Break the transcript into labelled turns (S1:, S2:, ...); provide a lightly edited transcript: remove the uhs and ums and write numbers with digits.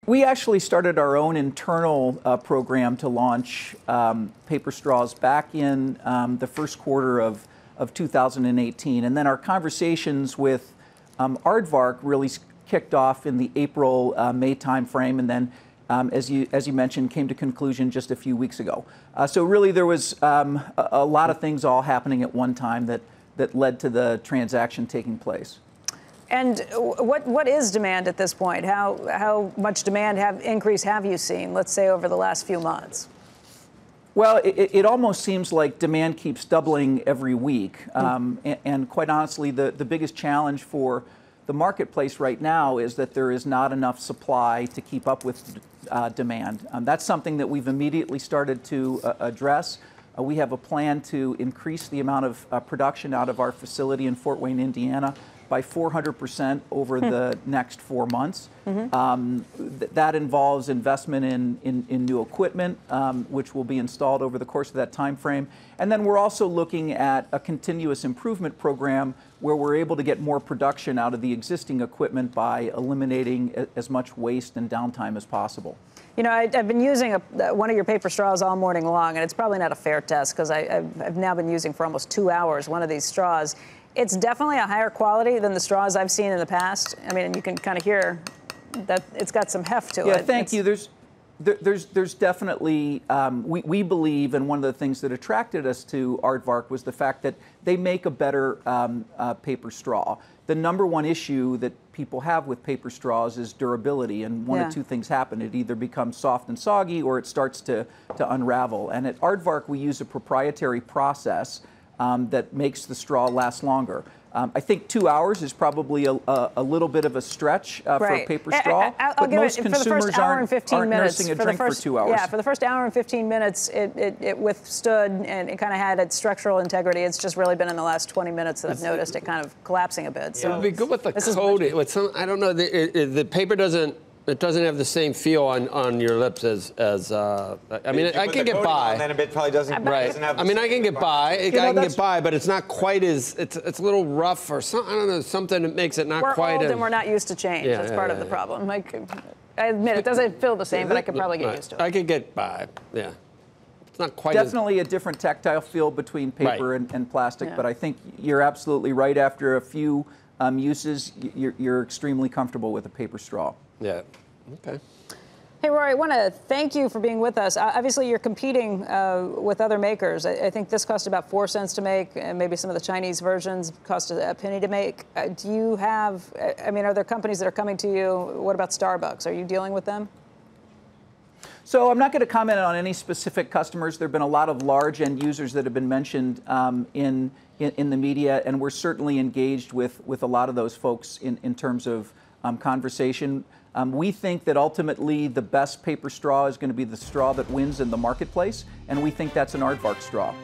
S1: We actually started our own internal program to launch paper straws back in the first quarter of 2018. And then our conversations with Aardvark really kicked off in the April, May timeframe, and then, as you mentioned, came to conclusion just a few weeks ago. So really there was a lot of things all happening at one time that led to the transaction taking place.
S2: And what is demand at this point? How much demand increase have you seen, let's say, over the last few months?
S1: Well, it almost seems like demand keeps doubling every week. And quite honestly, the biggest challenge for the marketplace right now is that there is not enough supply to keep up with demand. That's something that we've immediately started to address. We have a plan to increase the amount of production out of our facility in Fort Wayne, Indiana, by 400% over the next 4 months. That involves investment in new equipment, which will be installed over the course of that time frame. And then we're also looking at a continuous improvement program where we're able to get more production out of the existing equipment by eliminating as much waste and downtime as possible.
S2: You know, I've been using one of your paper straws all morning long, and it's probably not a fair test because I've now been using for almost 2 hours one of these straws. It's definitely a higher quality than the straws I've seen in the past. I mean, you can kind of hear that it's got some heft to it.
S1: Yeah, thank you. There's definitely, we believe, and one of the things that attracted us to Aardvark was the fact that they make a better paper straw. The #1 issue that people have with paper straws is durability, and one of two things happen. It either becomes soft and soggy or it starts to unravel. And at Aardvark, we use a proprietary process that makes the straw last longer. I think 2 hours is probably a little bit of a stretch for a paper straw, but most consumers aren't nursing a drink for 2 hours.
S2: Yeah, for the first hour and 15 minutes, it withstood and it kind of had its structural integrity. It's just really been in the last 20 minutes that I've noticed it kind of collapsing a bit. So
S3: it would be good with the coating. With some, I don't know, the paper doesn't. It doesn't have the same feel on your lips as I mean, I can get by.
S4: And then it probably doesn't.
S3: Right. I mean, I can get by. I can get by, but it's not quite as. It's a little rough or something. I don't know, something that makes it not quite.
S2: We're old and we're not used to change. That's part of the problem. Like, I admit it doesn't feel the same, but I could probably get used to it.
S3: I could get by. Yeah. It's not quite.
S1: Definitely a different tactile feel between paper and plastic, but I think you're absolutely right. After a few uses, you're extremely comfortable with a paper straw.
S3: Yeah. Okay.
S2: Hey, Rory, I want to thank you for being with us. Obviously, you're competing with other makers. I think this cost about 4 cents to make, and maybe some of the Chinese versions cost a penny to make. Do you have, I mean, are there companies that are coming to you? What about Starbucks? Are you dealing with them?
S1: So I'm not going to comment on any specific customers. There have been a lot of large end users that have been mentioned in the media, and we're certainly engaged with a lot of those folks in terms of conversation. We think that ultimately the best paper straw is going to be the straw that wins in the marketplace, and we think that's an Aardvark straw.